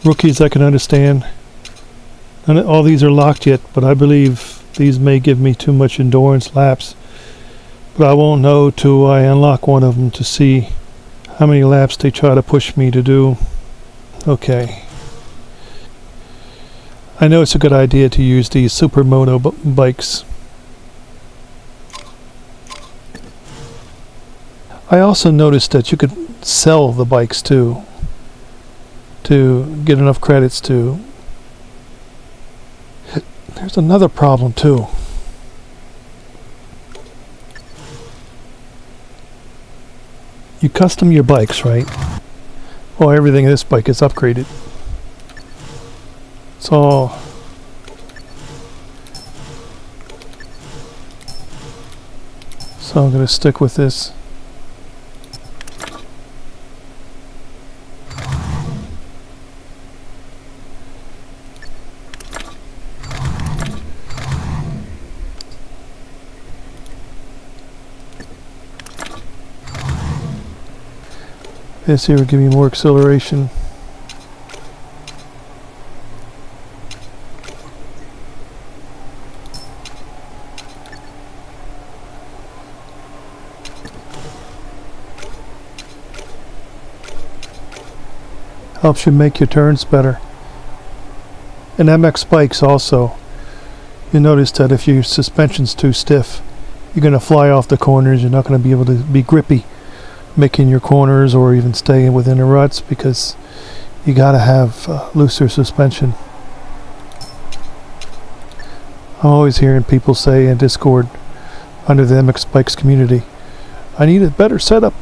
Rookies I can understand. And all these are locked yet, but I believe these may give me too much endurance laps. But I won't know till I unlock one of them to see how many laps they try to push me to do. Okay. I know it's a good idea to use these supermoto bikes. I also noticed that you could sell the bikes too, to get enough credits to. There's another problem too. You custom your bikes, right? Well, everything in this bike is upgraded. It's all so I'm going to stick with this. This here will give me more acceleration. Helps you make your turns better. And MX bikes also, you notice that if your suspension's too stiff, you're going to fly off the corners. You're not going to be able to be grippy making your corners or even staying within the ruts, because you got to have looser suspension. I'm always hearing people say in Discord under the MX bikes community, I need a better setup,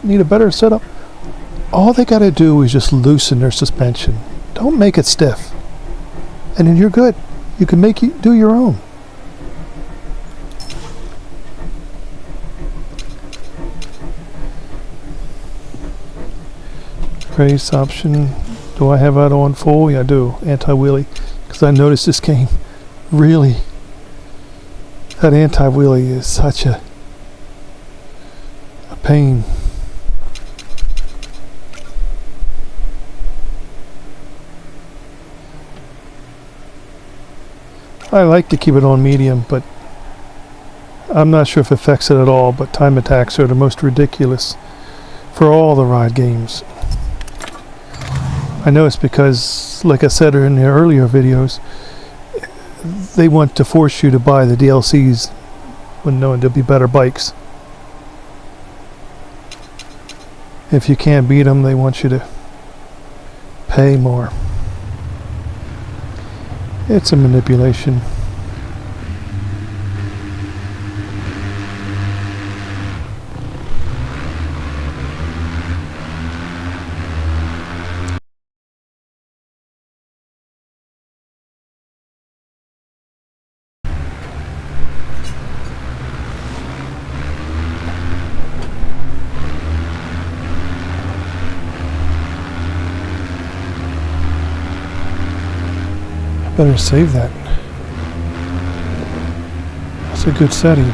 All they got to do is just loosen their suspension. Don't make it stiff. And then you're good. You can do your own. Race option. Do I have that on full? Yeah, I do. Anti-wheelie. Because I noticed this game really, that anti-wheelie is such a pain. I like to keep it on medium, but I'm not sure if it affects it at all, but time attacks are the most ridiculous for all the ride games. I know it's because, like I said in the earlier videos, they want to force you to buy the DLCs when knowing there'll be better bikes. If you can't beat them, they want you to pay more. It's a manipulation. Better save that. That's a good setting.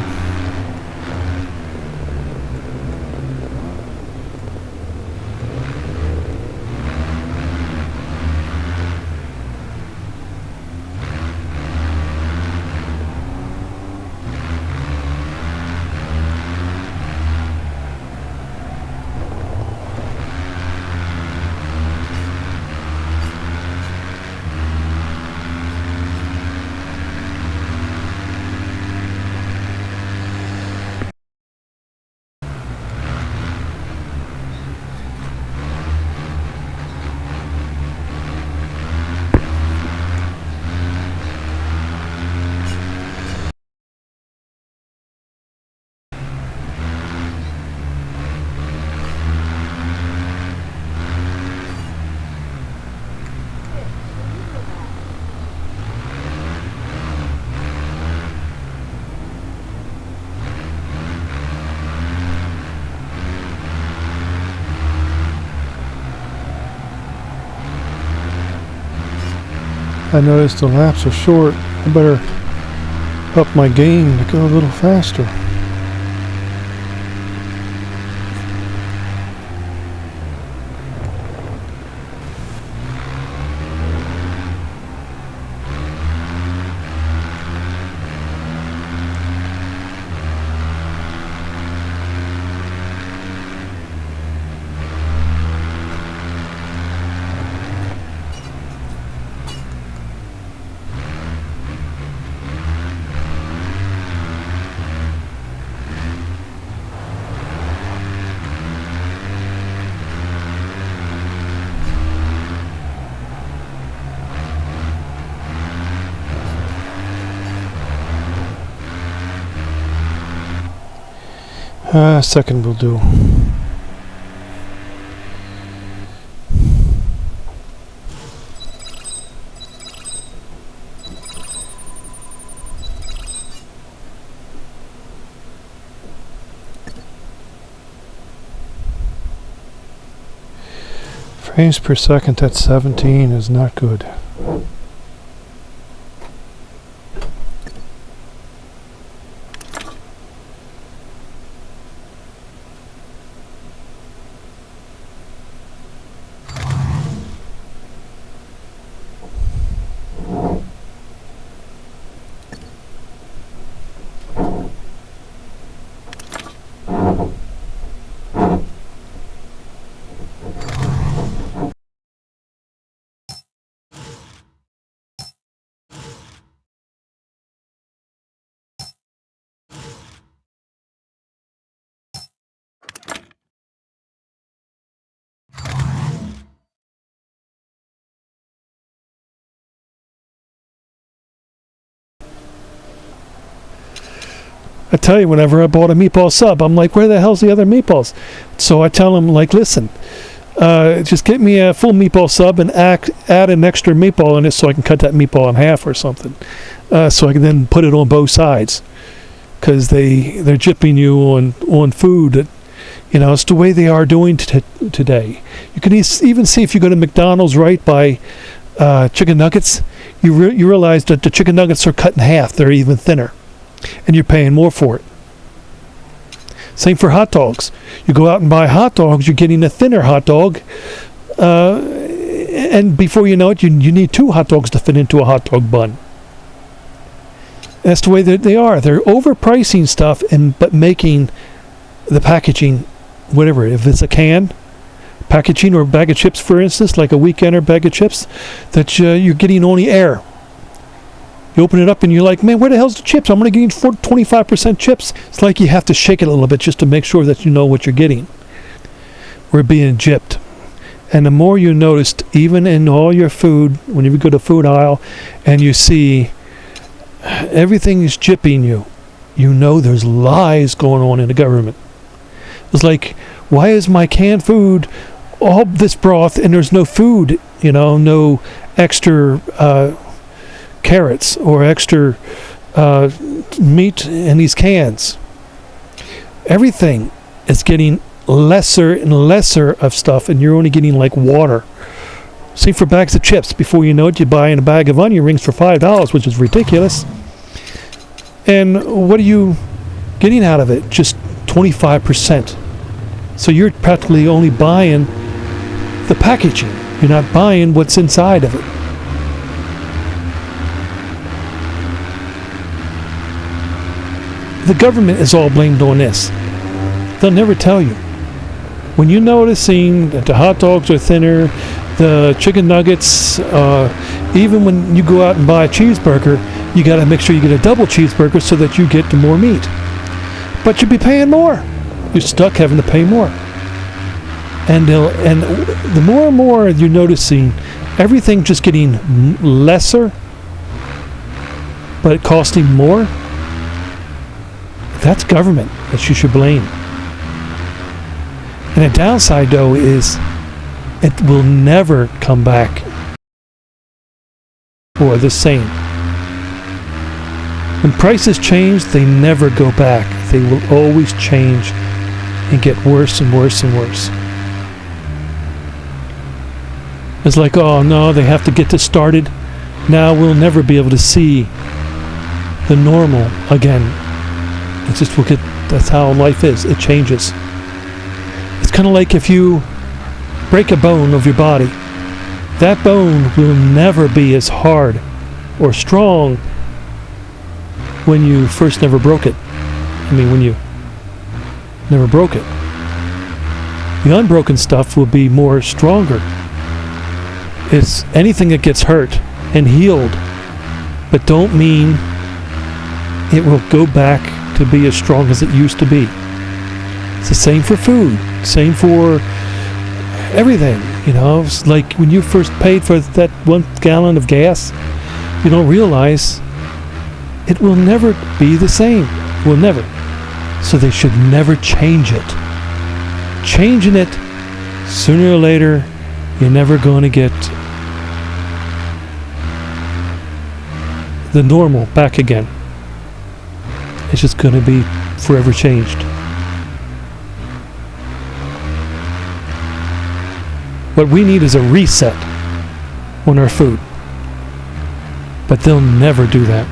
I noticed the laps are short. I better up my game to go a little faster. Second will do. Frames per second at 17 is not good. I tell you, whenever I bought a meatball sub, I'm like, where the hell's the other meatballs? So I tell them, like, listen, just get me a full meatball sub and add an extra meatball in it so I can cut that meatball in half or something. So I can then put it on both sides. Because they're gypping you on food that, you know, it's the way they are doing today. You can even see if you go to McDonald's right by chicken nuggets, you realize that the chicken nuggets are cut in half. They're even thinner. And you're paying more for it. Same for hot dogs. You go out and buy hot dogs, you're getting a thinner hot dog. And before you know it, you need 2 hot dogs to fit into a hot dog bun. That's the way that they are. They're overpricing stuff but making the packaging, whatever. If it's a can, packaging, or a bag of chips, for instance, like a Weekender bag of chips, that you're getting only air. You open it up and you're like, man, where the hell's the chips? I'm only getting 25% chips. It's like you have to shake it a little bit just to make sure that you know what you're getting. We're being gypped. And the more you noticed, even in all your food, when you go to the food aisle and you see everything is gypping you, you know there's lies going on in the government. It's like, why is my canned food all this broth and there's no food, you know, no extra carrots or extra meat in these cans? Everything is getting lesser and lesser of stuff, and you're only getting like water. Same for bags of chips. Before you know it, you buy in a bag of onion rings for $5, which is ridiculous. And what are you getting out of it? Just 25%. So you're practically only buying the packaging. You're not buying what's inside of it. The government is all blamed on this. They'll never tell you. When you're noticing that the hot dogs are thinner, the chicken nuggets, even when you go out and buy a cheeseburger, you got to make sure you get a double cheeseburger so that you get the more meat. But you'll be paying more. You're stuck having to pay more. And the more and more you're noticing everything just getting lesser, but costing more, that's government that you should blame. And the downside, though, is it will never come back or the same. When prices change, they never go back. They will always change and get worse and worse and worse. It's like, oh no, they have to get this started. Now we'll never be able to see the normal again. It's just that's how life is. It changes. It's kind of like if you break a bone of your body, that bone will never be as hard or strong when you first never broke it. When you never broke it. The unbroken stuff will be more stronger. It's anything that gets hurt and healed, but don't mean it will go back to be as strong as it used to be. It's the same for food, same for everything. You know, it's like when you first paid for that 1 gallon of gas, you don't realize it will never be the same. Will never. So they should never change it. Changing it, sooner or later, you're never going to get the normal back again. It's just going to be forever changed. What we need is a reset on our food. But they'll never do that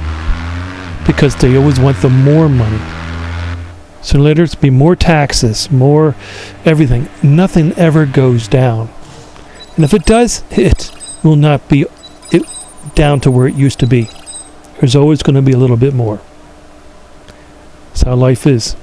because they always want the more money. So later it's be more taxes, more everything. Nothing ever goes down. And if it does, it will not be down to where it used to be. There's always going to be a little bit more. That's how life is.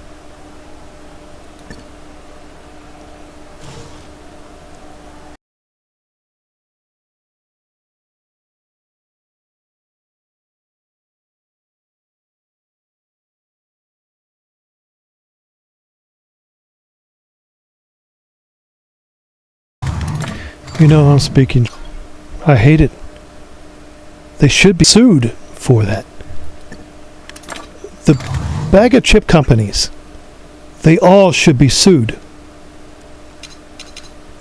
You know, I'm speaking. I hate it. They should be sued for that. The bag of chip companies, they all should be sued.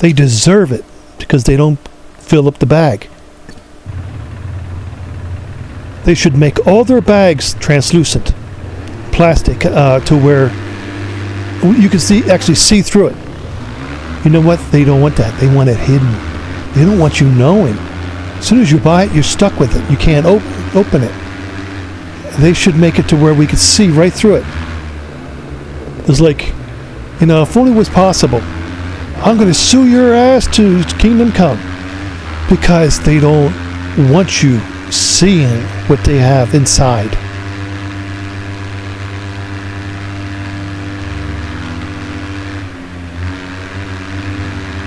They deserve it because they don't fill up the bag. They should make all their bags translucent, plastic, to where you can actually see through it. You know what? They don't want that. They want it hidden. They don't want you knowing. As soon as you buy it, you're stuck with it. You can't open it. They should make it to where we could see right through it. It's like, you know, if only it was possible. I'm going to sue your ass to Kingdom Come. Because they don't want you seeing what they have inside.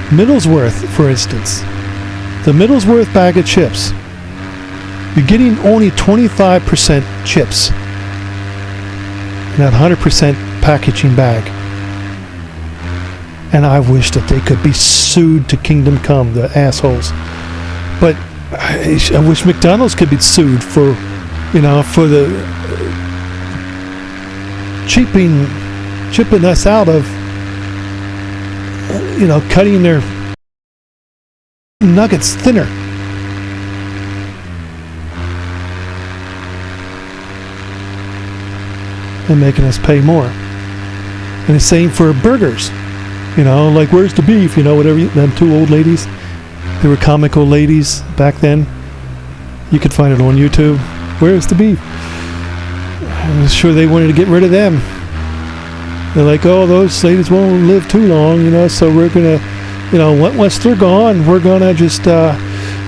Middlesworth, for instance, the Middlesworth bag of chips, you're getting only 25% chips in that 100% packaging bag. And I wish that they could be sued to Kingdom Come, the assholes. But I wish McDonald's could be sued for, you know, for the chipping us out of, you know, cutting their nuggets thinner. And making us pay more. And the same for burgers. You know, like, where's the beef? You know, whatever, them two old ladies. They were comic old ladies back then. You could find it on YouTube. Where's the beef? I'm sure they wanted to get rid of them. They're like, oh, those ladies won't live too long, you know, so we're going to, you know, once they're gone, we're going to just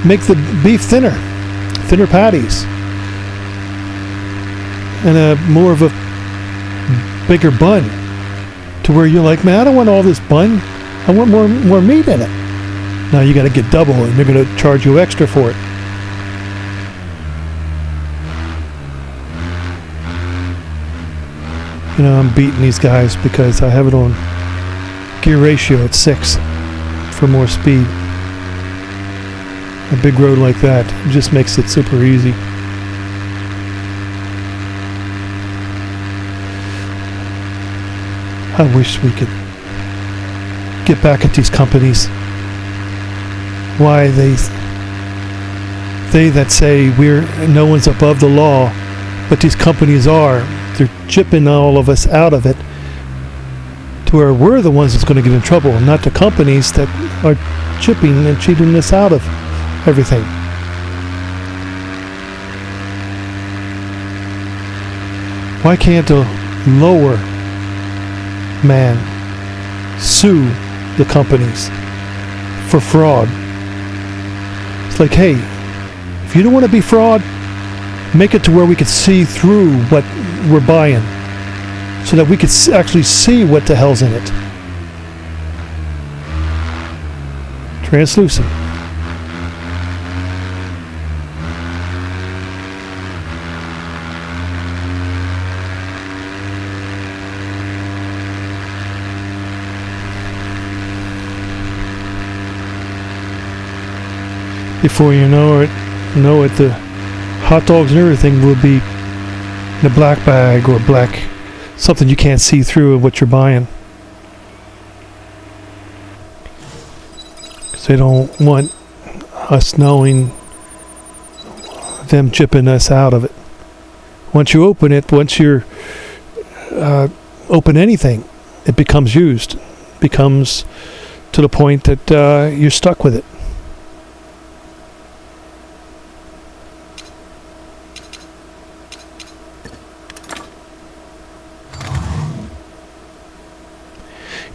make the beef thinner patties. And more of a bigger bun. To where you're like, man, I don't want all this bun. I want more meat in it. Now you got to get double, and they're going to charge you extra for it. You know, I'm beating these guys because I have it on gear ratio at 6 for more speed. A big road like that just makes it super easy. I wish we could get back at these companies. Why they that say no one's above the law, but these companies are. They're chipping all of us out of it to where we're the ones that's going to get in trouble, not the companies that are chipping and cheating us out of everything. Why can't a lower man sue the companies for fraud? It's like, hey, if you don't want to be fraud, make it to where we could see through what we're buying so that we could actually see what the hell's in it. Translucent. Before you know it, the hot dogs and everything will be in a black bag or black something you can't see through of what you're buying. Because they don't want us knowing, them chipping us out of it. Once you open it, once you're open anything, it becomes used. Becomes to the point that you're stuck with it.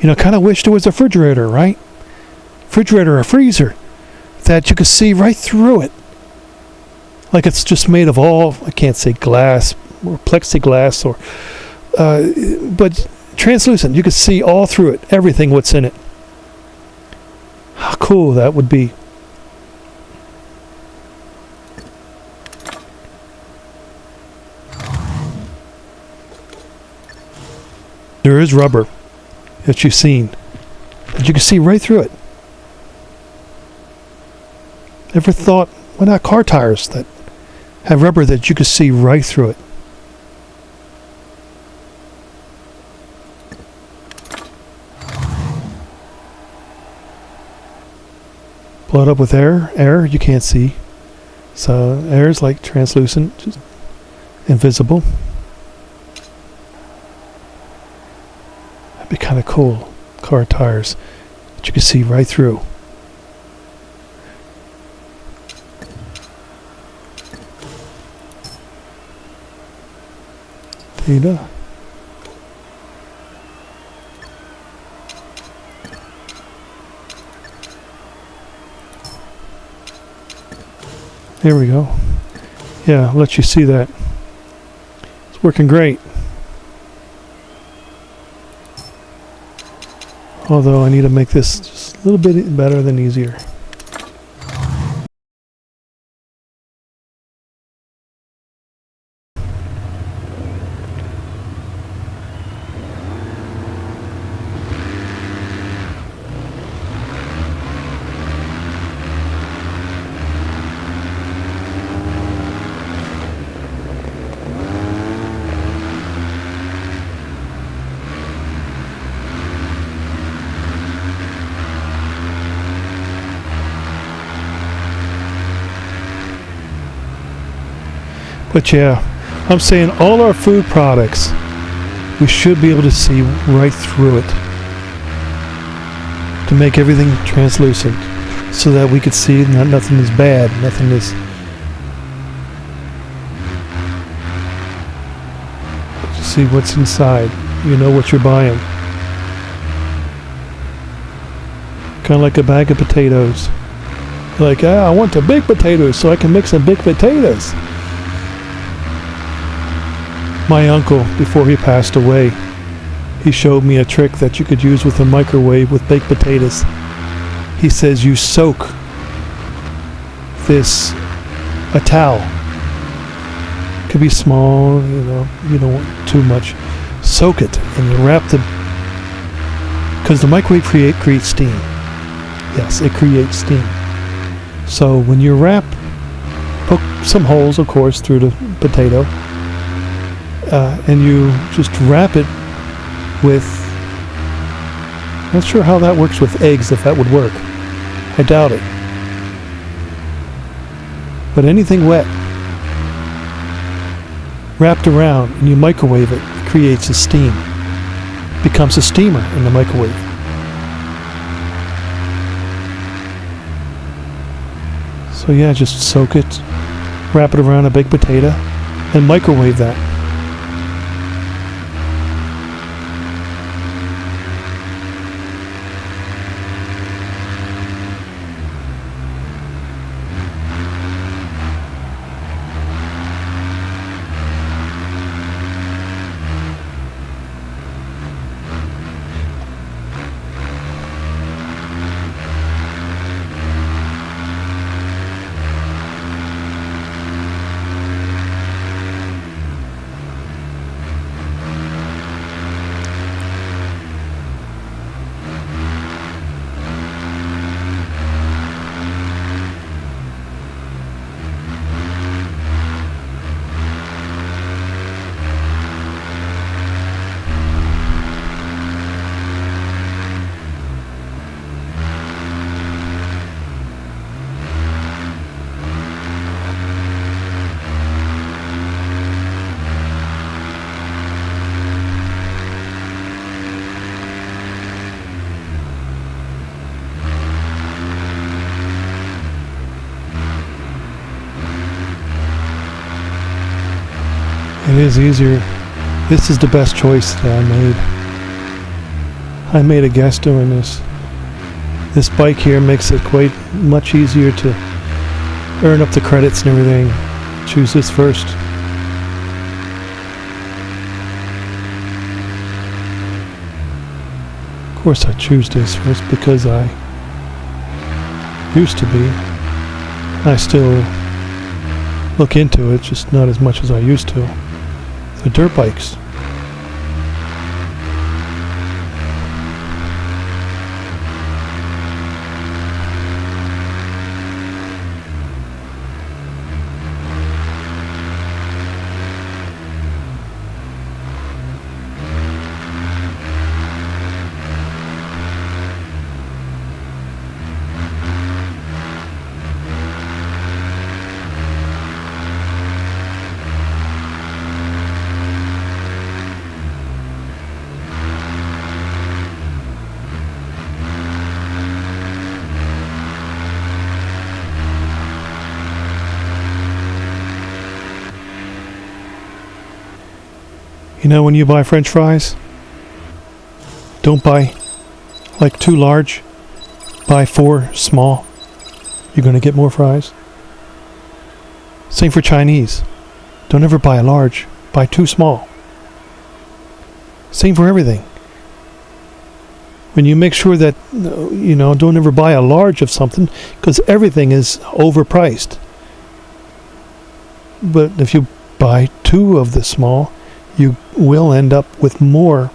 You know, kind of wish there was a refrigerator, right? Refrigerator or freezer that you could see right through it. Like it's just made of all, I can't say glass or plexiglass or, but translucent. You could see all through it, everything what's in it. How cool that would be. There is rubber that you've seen, that you can see right through it. Ever thought, why not car tires that have rubber that you can see right through it? Blown up with air you can't see. So air is like translucent, just invisible. That'd be kind of cool. Car tires that you can see right through. Data. There we go. Yeah, I'll let you see that. It's working great. Although I need to make this just a little bit better than easier. But yeah, I'm saying all our food products, we should be able to see right through it. To make everything translucent. So that we could see that nothing is bad, nothing is... See what's inside. You know what you're buying. Kind of like a bag of potatoes. Like, I want the big potatoes so I can make some big potatoes. My uncle, before he passed away, he showed me a trick that you could use with a microwave with baked potatoes. He says you soak a towel. Could be small, you don't want too much. Soak it and you wrap because the microwave creates steam. Yes, it creates steam. So when you poke some holes, of course, through the potato, and you just wrap it with, not sure how that works with eggs, if that would work. I doubt it. But anything wet, wrapped around, and you microwave it, it creates a steam. Becomes a steamer in the microwave. So yeah, just soak it, wrap it around a baked potato, and microwave that. It is easier. This is the best choice that I made. I made a guess doing this. This bike here makes it quite much easier to earn up the credits and everything. Choose this first. Of course I choose this first because I used to be. I still look into it, just not as much as I used to. The dirt bikes. You know, when you buy French fries, don't buy like 2 large, buy 4 small. You're going to get more fries. Same for Chinese. Don't ever buy a large, buy 2 small. Same for everything. When you make sure that, you know, don't ever buy a large of something, because everything is overpriced. But if you buy 2 of the small, you will end up with more.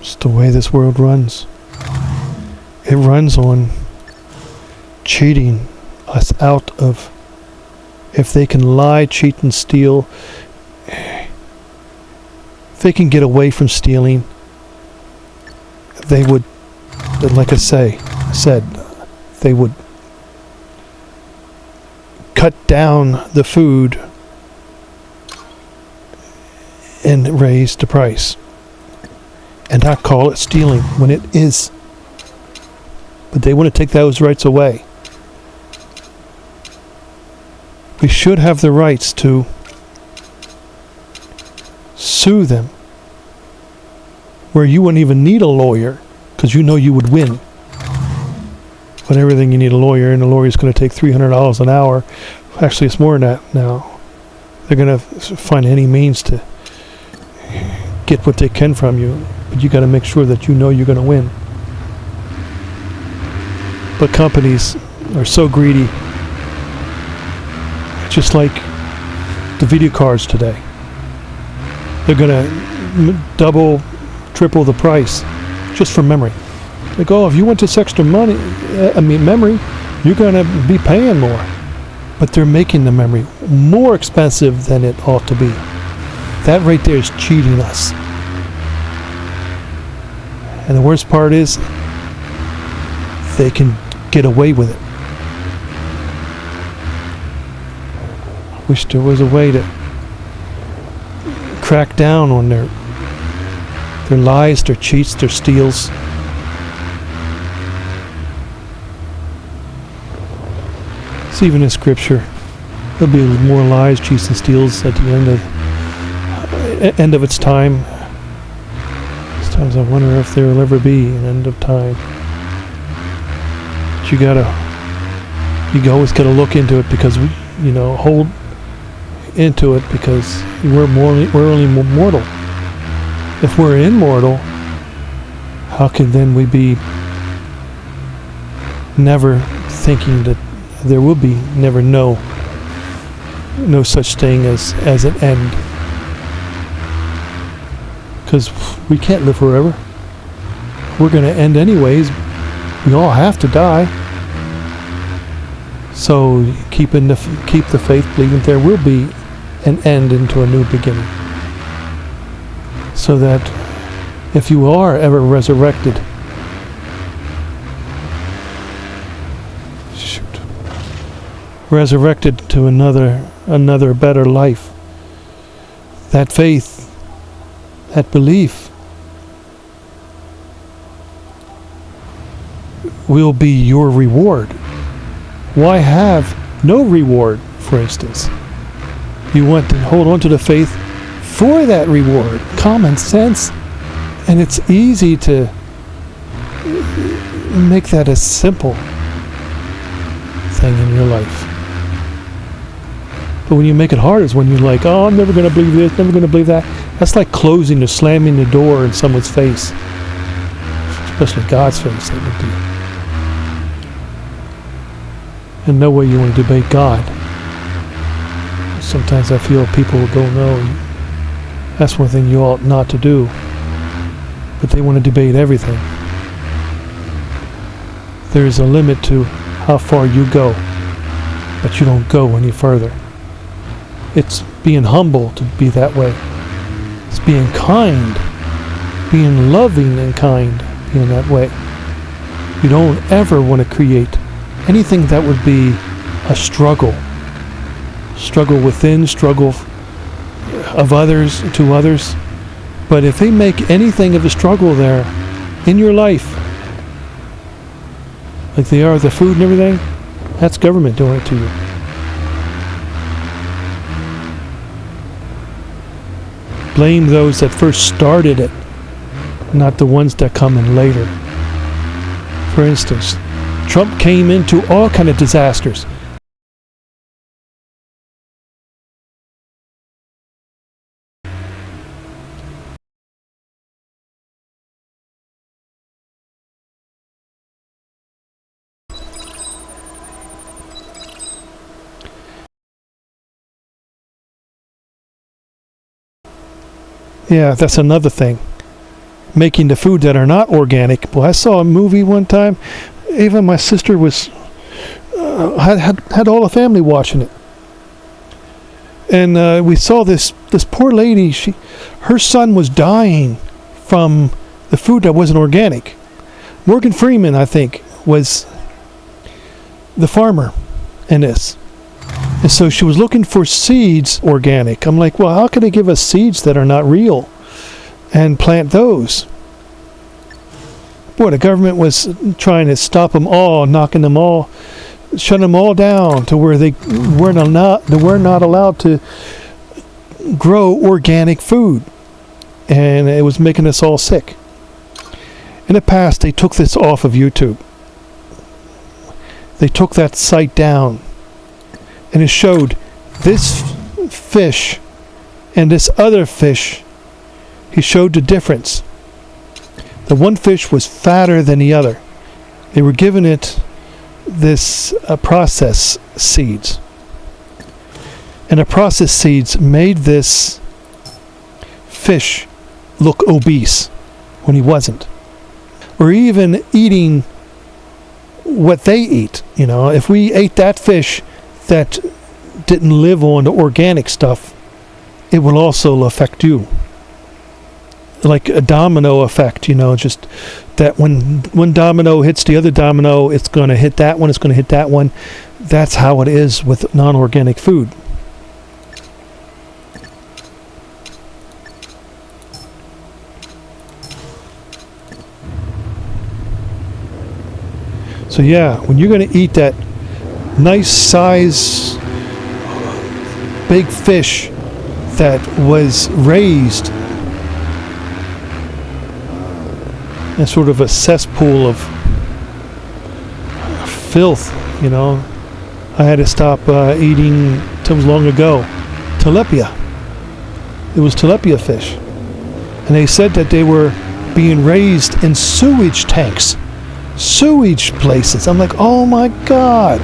It's the way this world runs. It runs on cheating us out of. If they can lie, cheat, and steal, if they can get away from stealing, they would, like I said, they would cut down the food and raise the price. And not call it stealing when it is. But they want to take those rights away. We should have the rights to sue them where you wouldn't even need a lawyer because you know you would win. But everything you need a lawyer, and the lawyer's going to take $300 an hour. Actually, it's more than that now. They're going to find any means to get what they can from you, but you got to make sure that you know you're going to win. But companies are so greedy. Just like the video cards today. They're going to double, triple the price just for memory. Like, oh, if you want this extra money, memory, you're going to be paying more. But they're making the memory more expensive than it ought to be. That right there is cheating us. And the worst part is, they can get away with it. Wish there was a way to crack down on their lies, their cheats, their steals. It's even in scripture. There'll be more lies, cheats, and steals at the end of its time. Sometimes I wonder if there will ever be an end of time. But you always gotta look into it, because we, hold into it, because we're only mortal. If we're immortal, how can then we be never thinking that there will be never no such thing as an end? Because we can't live forever. We're going to end anyways. We all have to die. So keep the faith, believing there will be an end into a new beginning. So that if you are ever resurrected, resurrected to another better life. That faith, that belief will be your reward. Why have no reward, for instance? You want to hold on to the faith for that reward. Common sense. And it's easy to make that a simple thing in your life. But when you make it hard is when you're like, oh, I'm never going to believe this, never going to believe that. That's like closing or slamming the door in someone's face. Especially God's face, that would be. And no way you want to debate God. Sometimes I feel people will go, no, that's one thing you ought not to do. But they want to debate everything. There is a limit to how far you go, but you don't go any further. It's being humble to be that way. It's being kind, being loving and kind, being that way. You don't ever want to create anything that would be a struggle. Struggle within, struggle of others to others. But if they make anything of a struggle there in your life, like they are the food and everything, that's government doing it to you. Blame those that first started it, not the ones that come in later. For instance, Trump came into all kind of disasters. Yeah, that's another thing. Making the food that are not organic. Well, I saw a movie one time. Even my sister was had all the family watching it, and we saw this poor lady. Her son was dying from the food that wasn't organic. Morgan Freeman, I think, was the farmer in this. And so she was looking for seeds organic. I'm like, well, how can they give us seeds that are not real and plant those? Boy, the government was trying to stop them all, knocking them all, shutting them all down to where they were not allowed to grow organic food. And it was making us all sick. In the past, they took this off of YouTube. They took that site down. And it showed this fish and this other fish. He showed the difference. The one fish was fatter than the other. They were giving it this processed seeds. And the processed seeds made this fish look obese when he wasn't. Or even eating what they eat. You know, if we ate that fish that didn't live on the organic stuff, it will also affect you. Like a domino effect, you know, just that when one domino hits the other domino, it's going to hit that one, it's going to hit that one. That's how it is with non-organic food. So yeah, when you're going to eat that nice size big fish that was raised in sort of a cesspool of filth, you know, I had to stop eating, it was long ago, tilapia. It was tilapia fish. And they said that they were being raised in sewage tanks, sewage places. I'm like, oh my God.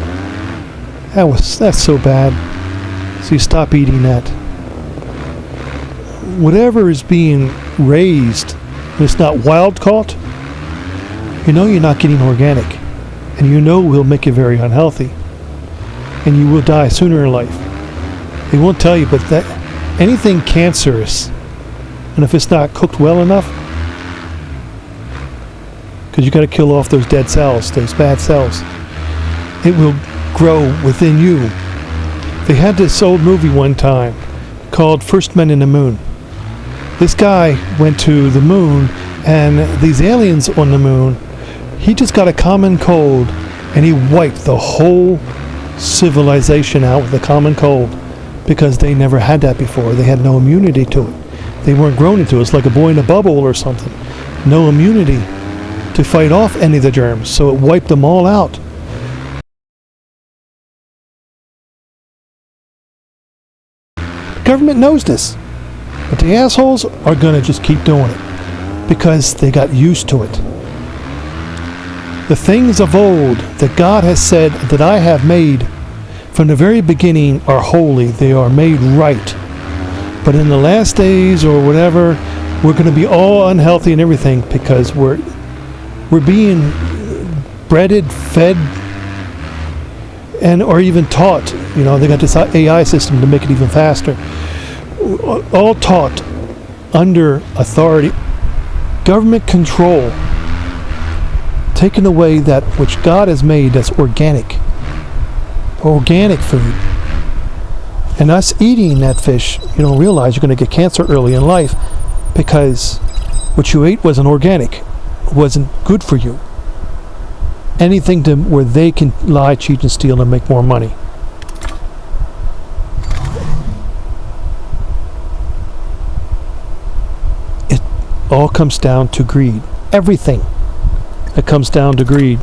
That's so bad. So you stop eating that. Whatever is being raised, and it's not wild caught, you know you're not getting organic. And you know will make you very unhealthy. And you will die sooner in life. They won't tell you, but that anything cancerous, and if it's not cooked well enough, because you got to kill off those dead cells, those bad cells, it will grow within you They had this old movie one time called First Men in the Moon. This guy went to the moon, and these aliens on the moon, he just got a common cold, and he wiped the whole civilization out with a common cold, because they never had that before. They had no immunity to it. They weren't grown into it. It's like a boy in a bubble or something. No immunity to fight off any of the germs, so it wiped them all out. The government knows this. But the assholes are going to just keep doing it because they got used to it. The things of old that God has said that I have made from the very beginning are holy. They are made right. But in the last days or whatever, we're going to be all unhealthy and everything because we're being breaded, fed, and or even taught. You know, they got this AI system to make it even faster. All taught under authority, government control, taking away that which God has made that's organic food. And us eating that fish, you don't realize you're going to get cancer early in life because what you ate wasn't organic, wasn't good for you. Anything to where they can lie, cheat, and steal and make more money. All comes down to greed. Everything. It comes down to greed.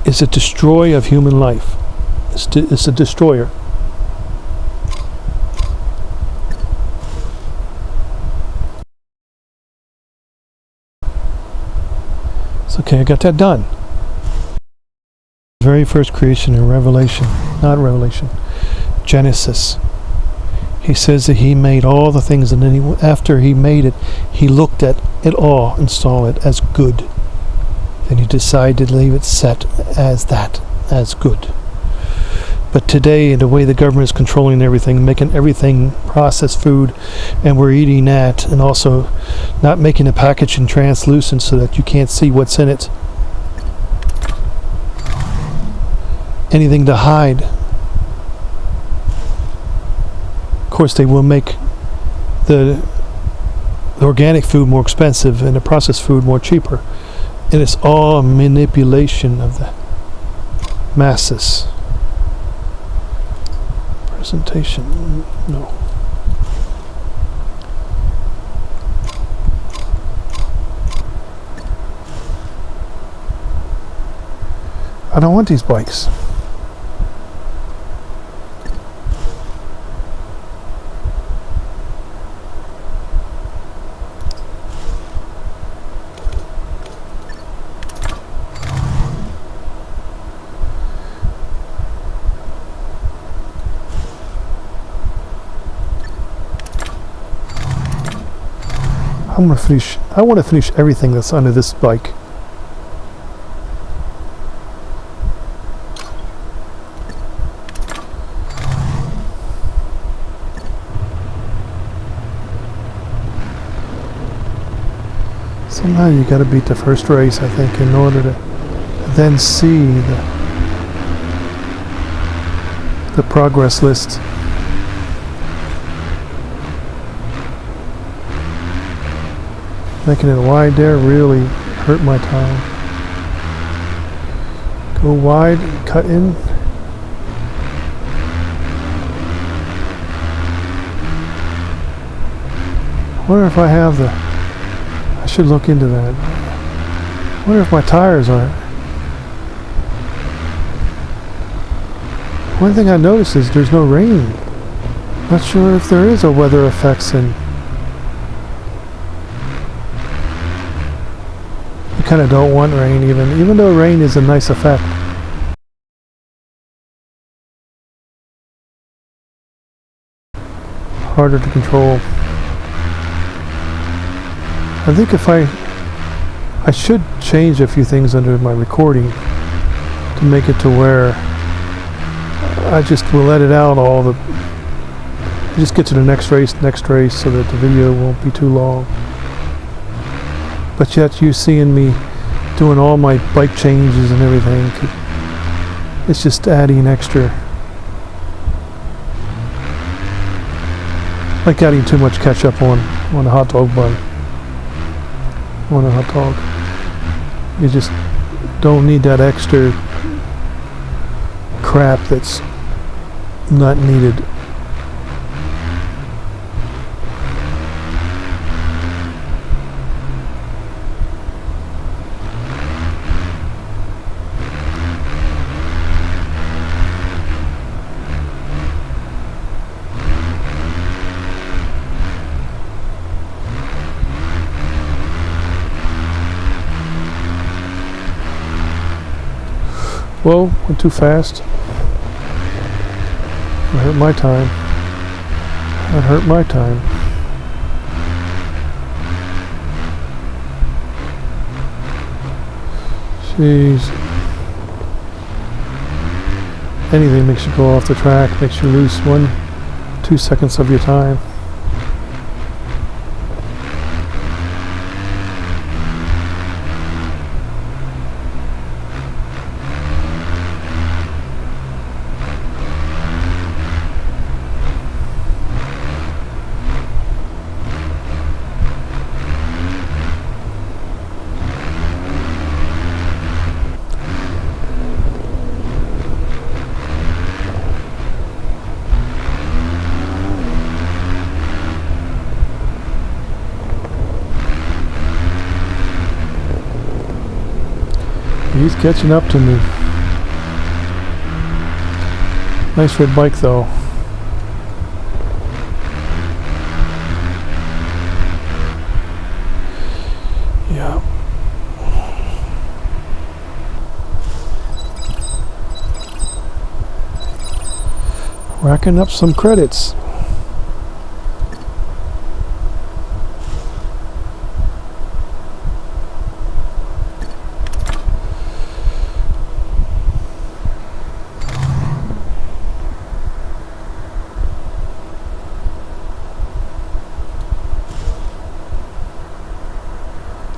It's a destroy of human life. It's a destroyer. It's okay, I got that done. The very first creation in Genesis. He says that he made all the things, and then after he made it, he looked at it all and saw it as good. Then he decided to leave it set as that, as good. But today, the way the government is controlling everything, making everything processed food, and we're eating that, and also not making the packaging translucent so that you can't see what's in it. Anything to hide. Of course, they will make the organic food more expensive and the processed food more cheaper. And it's all a manipulation of the masses. Presentation, no. I don't want these bikes. I want to finish everything that's under this bike. Somehow you got to beat the first race, I think, in order to then see the progress list. Making it wide there really hurt my time. Go wide, cut in. I wonder if I have I should look into that. I wonder if my tires are. One thing I noticed is there's no rain. Not sure if there is a weather effects in. I kind of don't want rain even though rain is a nice effect. Harder to control. I think if I should change a few things under my recording to make it to where I just will edit out all the, just get to the next race so that the video won't be too long. But yet you seeing me doing all my bike changes and everything. It's just adding extra. Like adding too much ketchup on a hot dog bun. On a hot dog. You just don't need that extra crap that's not needed. Whoa, went too fast. That hurt my time. That hurt my time. Jeez. Anything makes you go off the track, makes you lose 1-2 seconds of your time. He's catching up to me. Nice red bike though. Yeah. Racking up some credits.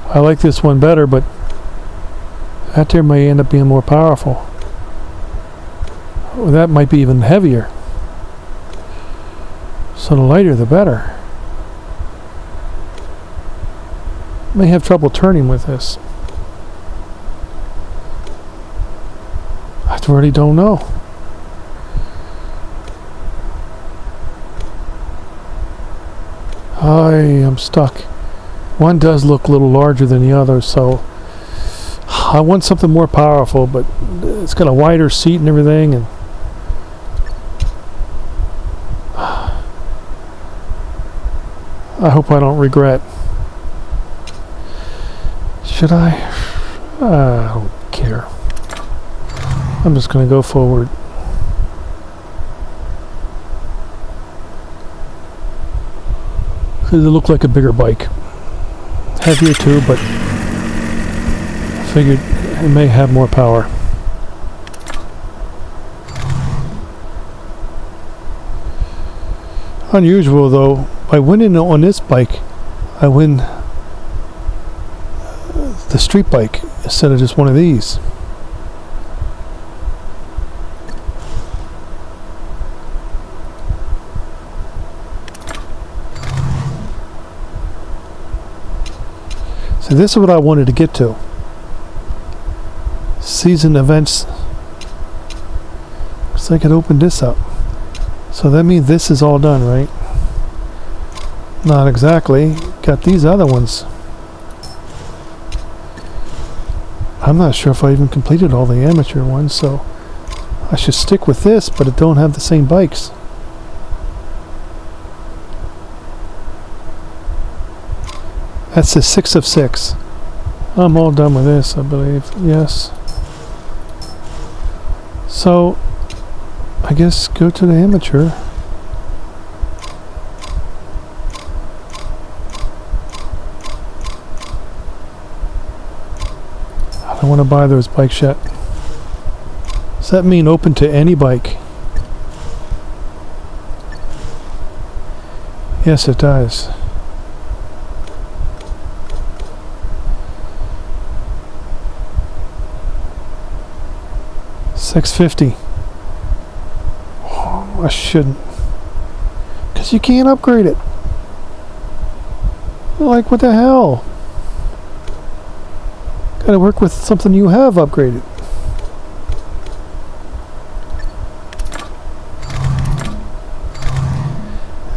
I like this one better, but that there may end up being more powerful. Or that might be even heavier. So the lighter the better. May have trouble turning with this. I really don't know. I am stuck. One does look a little larger than the other, so I want something more powerful, but it's got a wider seat and everything, and I hope I don't regret. Should I? I don't care. I'm just going to go forward. Because it looked like a bigger bike. Heavier too, but I figured it may have more power. Unusual though, by winning on this bike, I win the street bike instead of just one of these. So this is what I wanted to get to. Season events. Looks like it opened this up. So that means this is all done, right? Not exactly. Got these other ones. I'm not sure if I even completed all the amateur ones, so I should stick with this, but it don't have the same bikes. That's the 6 of 6. I'm all done with this, I believe. Yes. So, I guess go to the amateur. I don't want to buy those bikes yet. Does that mean open to any bike? Yes, it does. $650. Oh, I shouldn't. Because you can't upgrade it. Like, what the hell? Gotta work with something you have upgraded.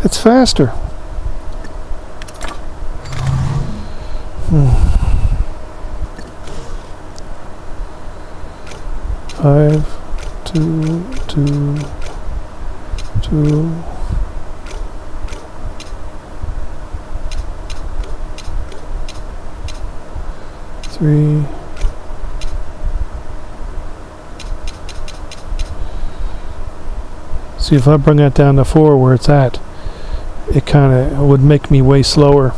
It's faster. 5, 2, 2, 2. Three. See, if I bring that down to 4 where it's at, it kind of would make me way slower.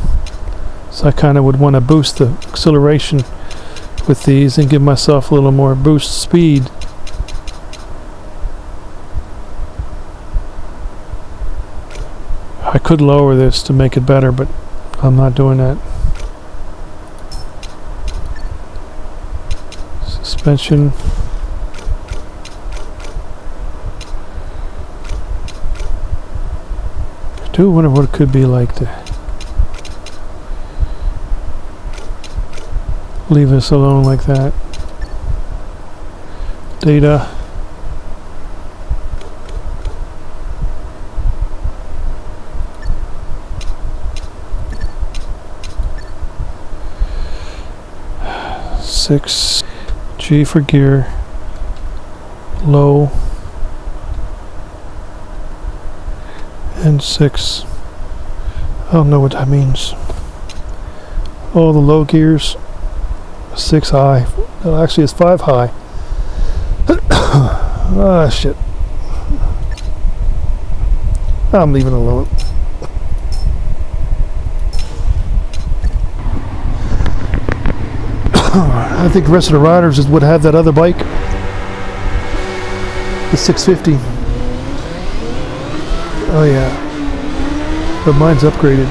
So I kind of would want to boost the acceleration with these and give myself a little more boost speed. I could lower this to make it better, but I'm not doing that. Suspension. I do wonder what it could be like to leave this alone like that. Data. Six. G for gear. Low. And 6. I don't know what that means. Oh, the low gears. 6 high. No, actually it's 5 high. Ah, shit. I'm leaving it alone. I think the rest of the riders would have that other bike. The 650. Oh yeah. But mine's upgraded.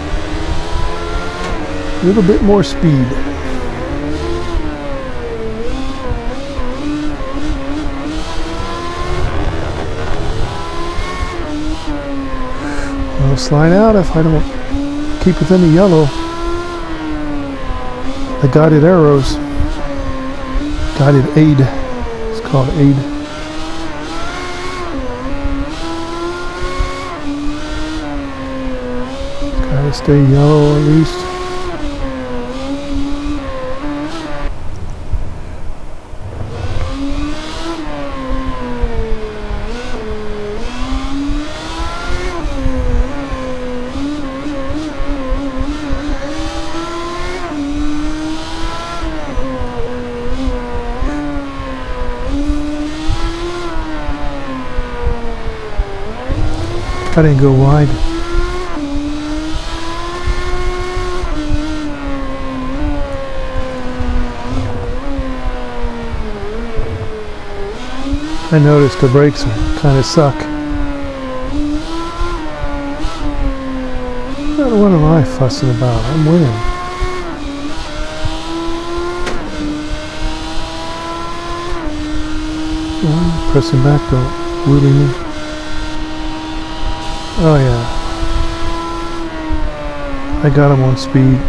A little bit more speed. I'll slide out if I don't keep within the yellow. The guided arrows. Guided aid. It's called aid. Gotta stay yellow at least. I didn't go wide. I noticed the brakes kind of suck. What am I fussing about? I'm winning. Oh, pressing back don't really me. Oh yeah, I got him on speed.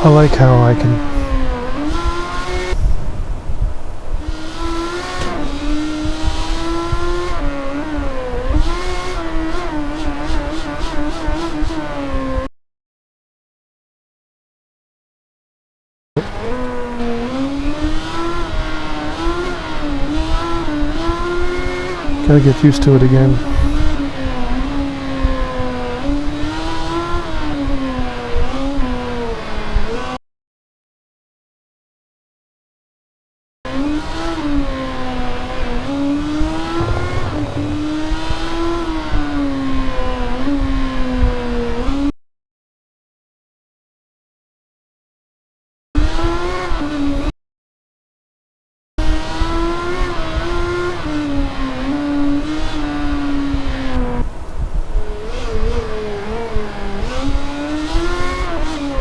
I like how I can gotta get used to it again.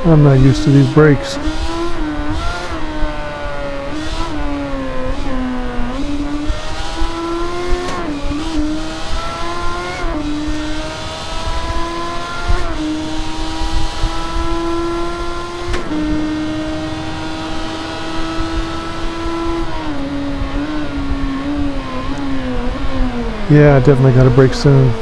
I'm not used to these brakes. Yeah, I definitely got to brake soon.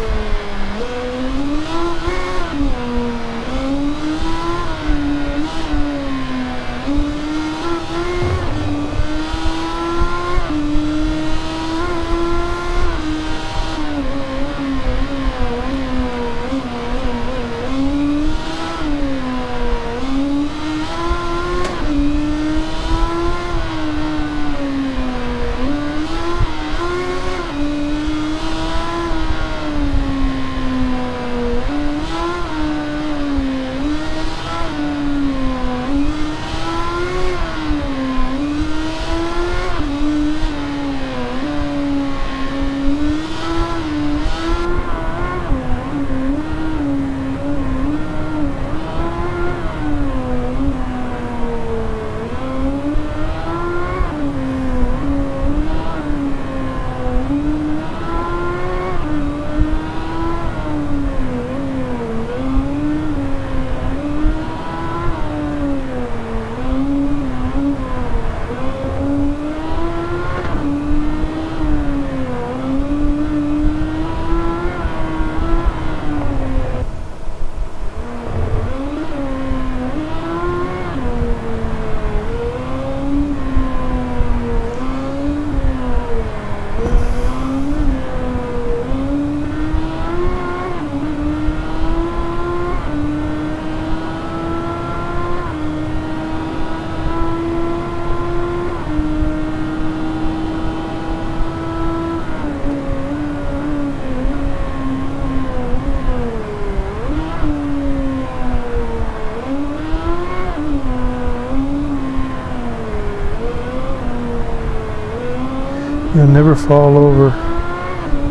You'll never fall over.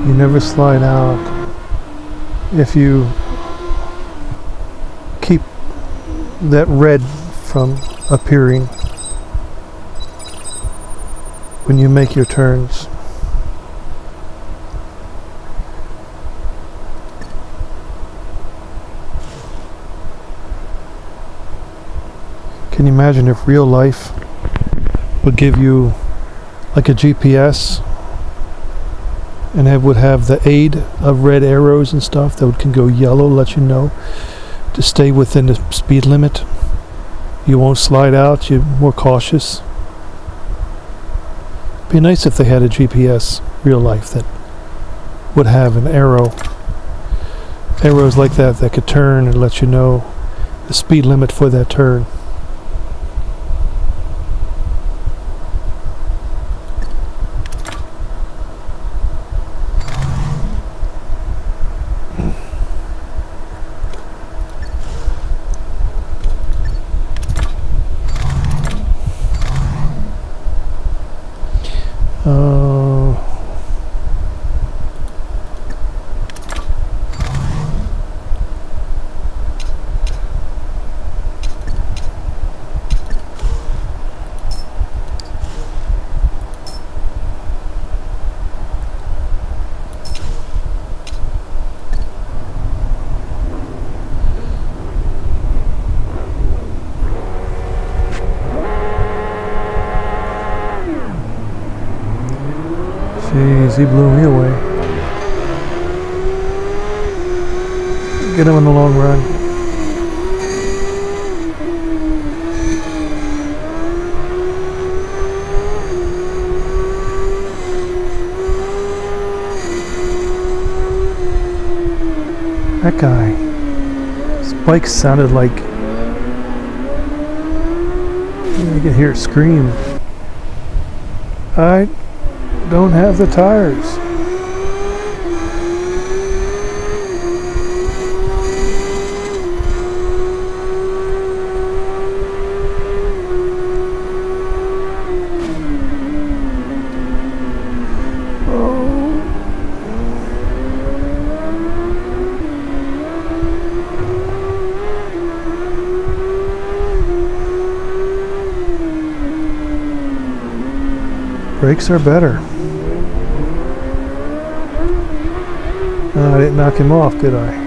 You never slide out if you keep that red from appearing when you make your turns. Can you imagine if real life would give you like a GPS and it would have the aid of red arrows and stuff that can go yellow, let you know to stay within the speed limit. You won't slide out, you're more cautious. It'd be nice if they had a GPS, real life, that would have an arrows like that that could turn and let you know the speed limit for that turn. Jeez, he blew me away. Get him in the long run. That guy, his bike sounded like, you can hear it scream. I don't have the tires. Brakes are better. Oh, I didn't knock him off, did I?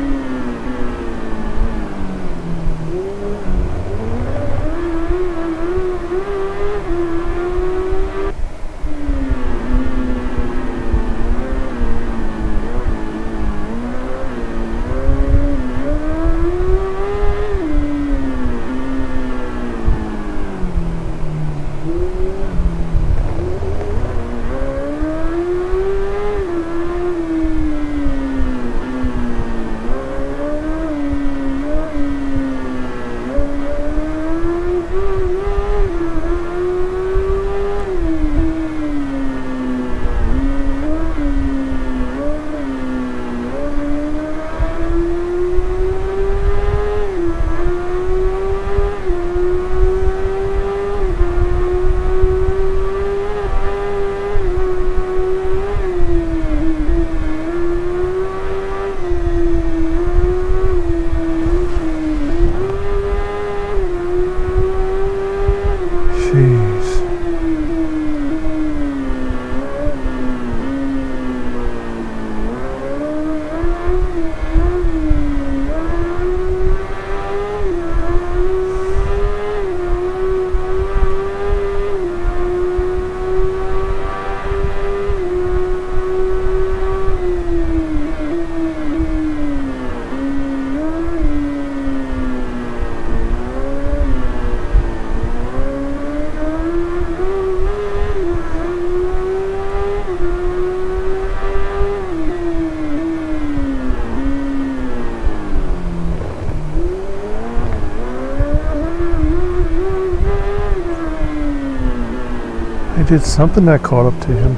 I did something that caught up to him.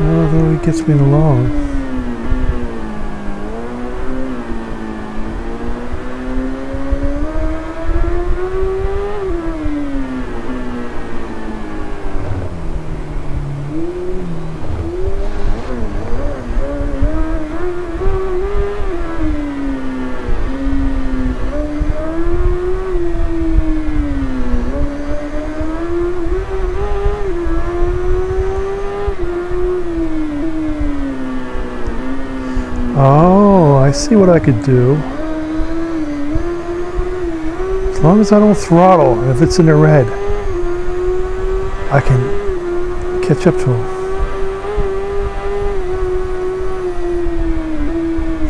Although he gets me along. Oh, I see what I could do. As long as I don't throttle, and if it's in the red, I can catch up to him.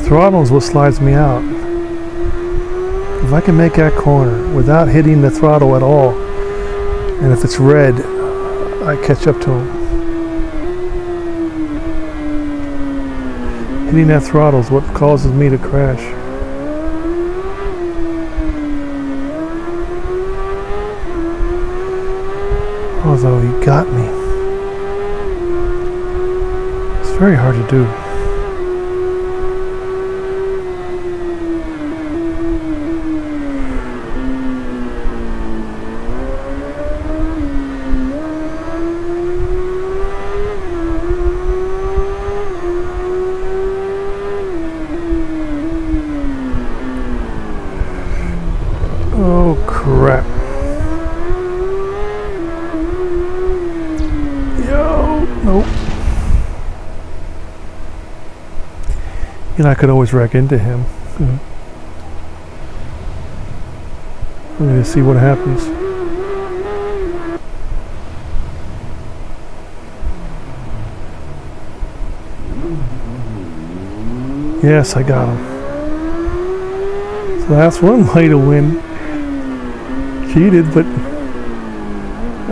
Throttle is what slides me out. If I can make that corner without hitting the throttle at all, and if it's red, I catch up to him. Hitting that throttle is what causes me to crash. Although he got me. It's very hard to do. Oh crap. Yo, nope. You know, I could always wreck into him. I'm gonna see what happens. Yes, I got him. So that's one way to win. Cheated, but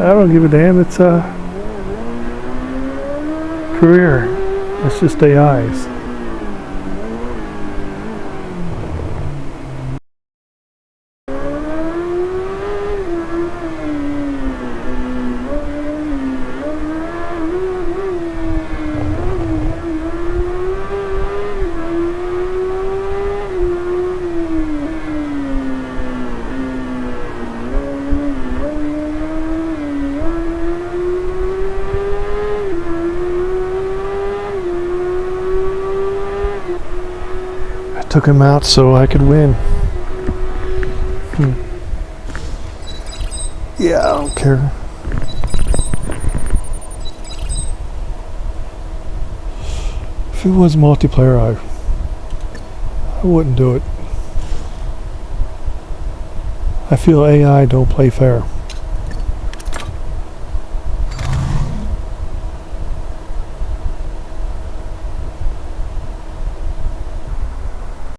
I don't give a damn. It's a career. It's just AIs. Took him out so I could win. Yeah, I don't care. If it was multiplayer, I wouldn't do it. I feel AI don't play fair.